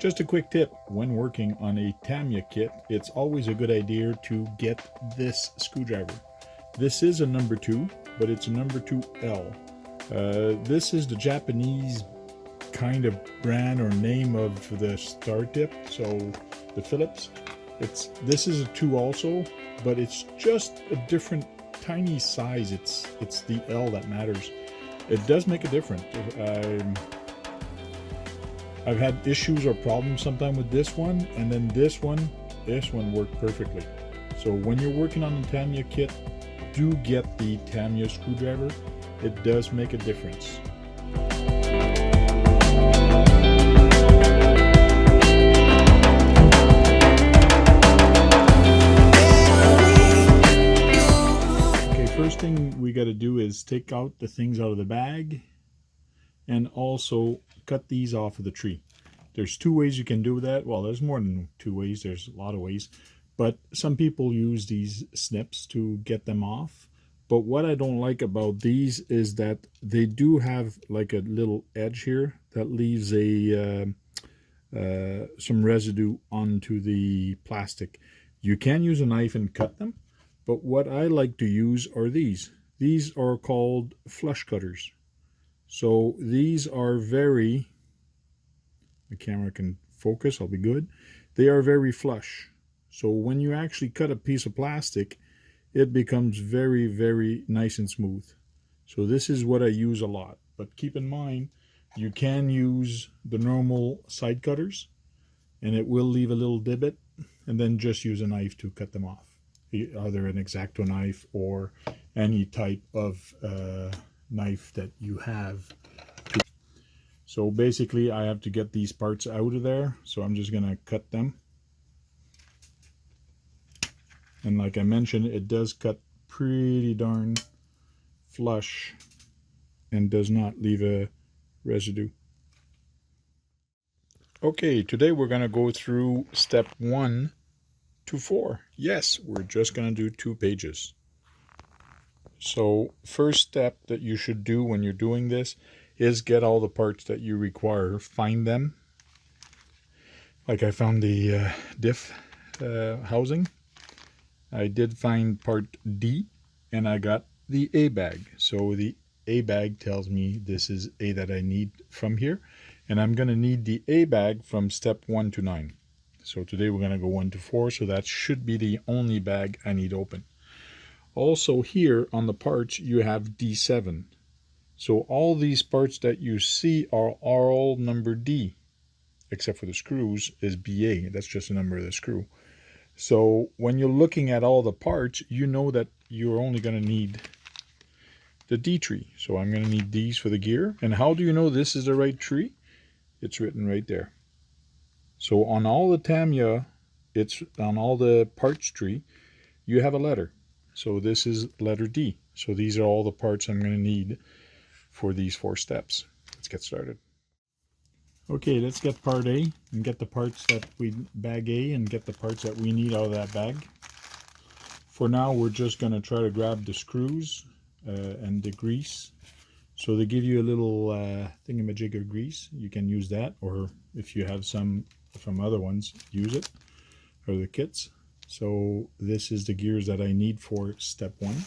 Just a quick tip, when working on a Tamiya kit, it's always a good idea to get this screwdriver. This is a number 2, but it's a number 2L. This is the Japanese kind of brand or name of the star tip, so the Phillips. This is a 2 also, but it's just a different tiny size. It's the L that matters. It does make a difference. I've had issues or problems sometimes with this one, and then this one worked perfectly. So when you're working on the Tamiya kit, do get the Tamiya screwdriver. It does make a difference. Okay, first thing we got to do is take out the things out of the bag and also cut these off of the tree. There's 2 ways you can do that. Well, there's more than 2 ways. There's a lot of ways. But some people use these snips to get them off. But what I don't like about these is that they do have like a little edge here that leaves some residue onto the plastic. You can use a knife and cut them, but what I like to use are these. These are called flush cutters. So these are very, the camera can focus, I'll be good. They are very flush. So when you actually cut a piece of plastic, it becomes very, very nice and smooth. So this is what I use a lot. But keep in mind, you can use the normal side cutters, and it will leave a little divot, and then just use a knife to cut them off. Either an X-Acto knife or any type of knife that you have. So basically I have to get these parts out of there, so I'm just gonna cut them. And like I mentioned, it does cut pretty darn flush and does not leave a residue. Okay, today we're gonna go through step 1 to 4. Yes, we're just gonna do 2 pages. So first step that you should do when you're doing this is get all the parts that you require. Find them. Like I found the DIFF housing. I did find part D, and I got the A bag. So the A bag tells me this is A that I need from here. And I'm going to need the A bag from step 1 to 9. So today we're going to go 1 to 4. So that should be the only bag I need open. Also here on the parts, you have D7. So all these parts that you see are all number D, except for the screws is BA. That's just the number of the screw. So when you're looking at all the parts, you know that you're only going to need the D tree. So I'm going to need these for the gear. And how do you know this is the right tree? It's written right there. So on all the Tamiya, it's on all the parts tree, you have a letter. So this is letter D. So these are all the parts I'm going to need for these 4 steps. Let's get started. Okay, let's get part A and get the parts that bag A and get the parts that we need out of that bag. For now, we're just going to try to grab the screws and the grease. So they give you a little thingamajigger grease. You can use that, or if you have some from other ones, use it, or the kits. So this is the gears that I need for step 1.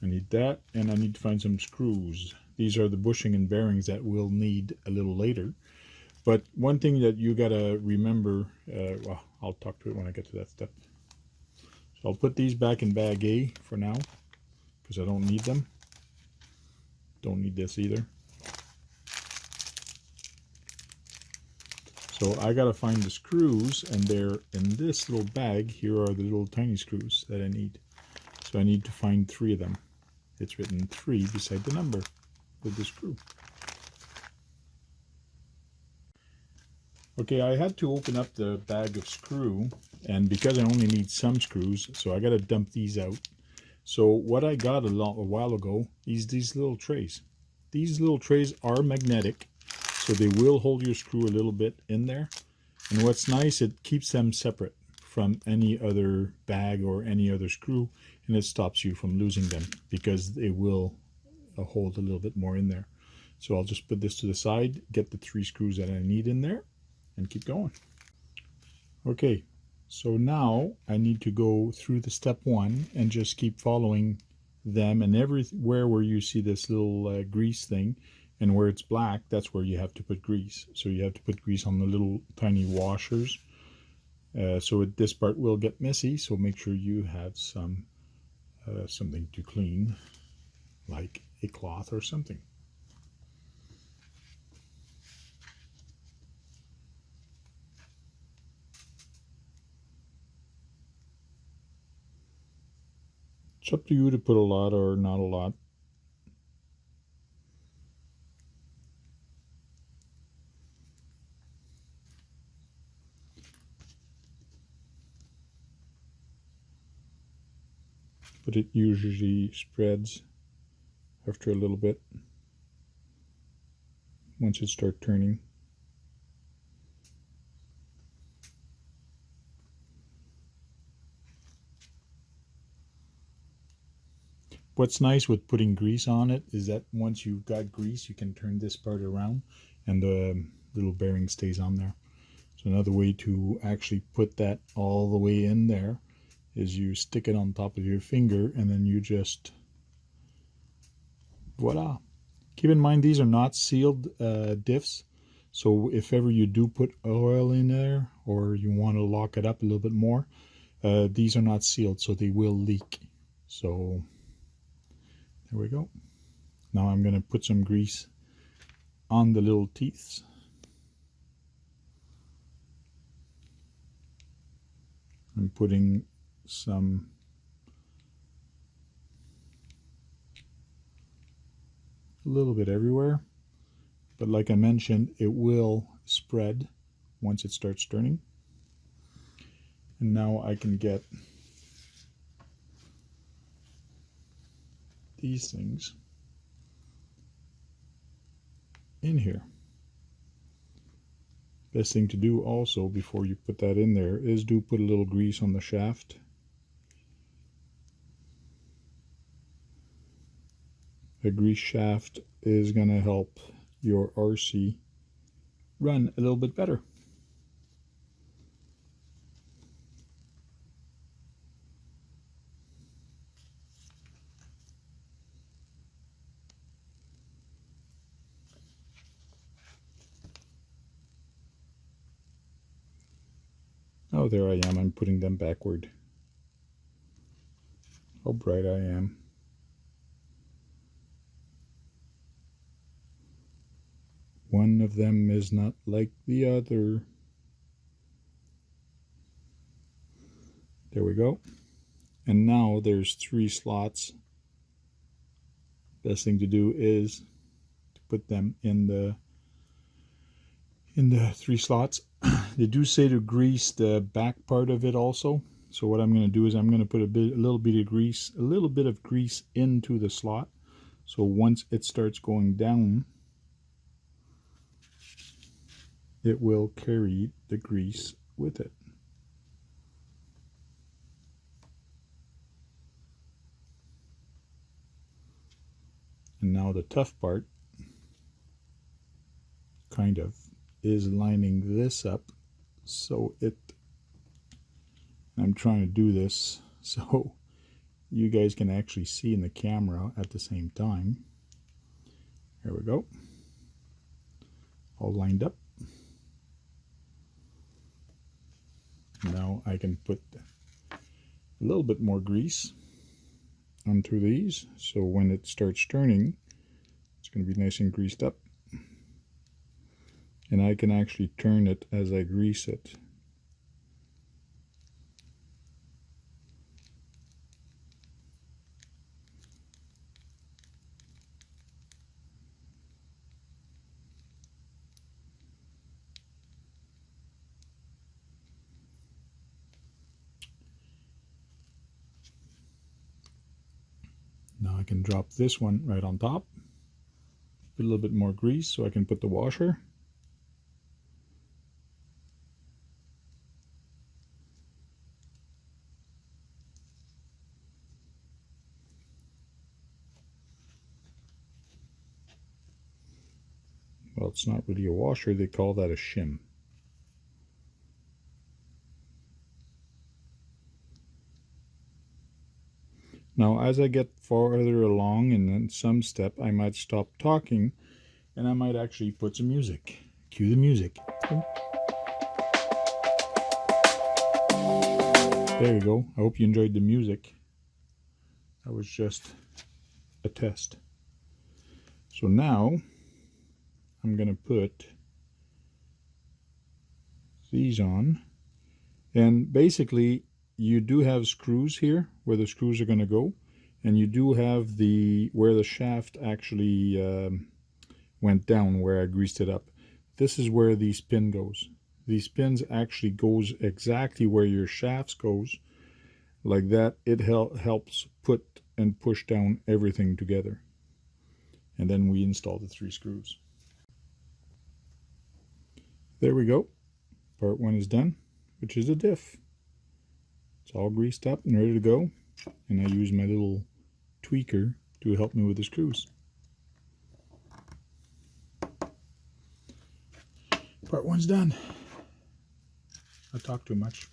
I need that, and I need to find some screws. These are the bushing and bearings that we'll need a little later. But one thing that you gotta remember, well, I'll talk to it when I get to that step. So I'll put these back in bag A for now, because I don't need them. Don't need this either. So I gotta find the screws, and they're in this little bag. Here are the little tiny screws that I need. So I need to find 3 of them. It's written 3 beside the number with the screw. Okay, I had to open up the bag of screw, and because I only need some screws, so I gotta dump these out. So what I got a while ago is these little trays. These little trays are magnetic, so they will hold your screw a little bit in there. And what's nice, it keeps them separate from any other bag or any other screw, and it stops you from losing them because they will hold a little bit more in there. So I'll just put this to the side, get the 3 screws that I need in there, and keep going. Okay, so now I need to go through the step 1 and just keep following them, and everywhere where you see this little grease thing and where it's black, that's where you have to put grease. So you have to put grease on the little tiny washers. This part will get messy, so make sure you have something to clean, like a cloth or something. It's up to you to put a lot or not a lot. But it usually spreads after a little bit once it starts turning. What's nice with putting grease on it is that once you've got grease, you can turn this part around and the little bearing stays on there. So another way to actually put that all the way in there is you stick it on top of your finger and then you just, voila. Keep in mind these are not sealed diffs, so if ever you do put oil in there or you want to lock it up a little bit more, these are not sealed, so they will leak. So there we go. Now I'm going to put some grease on the little teeth. I'm putting some a little bit everywhere, but like I mentioned, it will spread once it starts turning. And now I can get these things in here. Best thing to do also before you put that in there is do put a little grease on the shaft. A grease shaft is going to help your RC run a little bit better. Oh, there I am. I'm putting them backward. How bright I am. One of them is not like the other. There we go. And now there's 3 slots. Best thing to do is to put them in the 3 slots. They do say to grease the back part of it also. So what I'm going to do is I'm going to put a little bit of grease into the slot. So once it starts going down, it will carry the grease with it. And now the tough part, kind of, is lining this up so I'm trying to do this so you guys can actually see in the camera at the same time. There we go. All lined up. Now I can put a little bit more grease onto these, so when it starts turning, it's going to be nice and greased up. And I can actually turn it as I grease it. Now I can drop this one right on top. Put a little bit more grease so I can put the washer. Well, it's not really a washer, they call that a shim. Now, as I get farther along in some step, I might stop talking and I might actually put some music. Cue the music. There you go. I hope you enjoyed the music. That was just a test. So now I'm going to put these on, and basically you do have screws here where the screws are going to go, and you do have the where the shaft actually went down, where I greased it up. This is where the pin goes. These pins actually goes exactly where your shafts goes. Like that, it helps put and push down everything together. And then we install the 3 screws. There we go. Part 1 is done, which is a diff. It's all greased up and ready to go. And I use my little tweaker to help me with the screws. Part 1's done. I talk too much.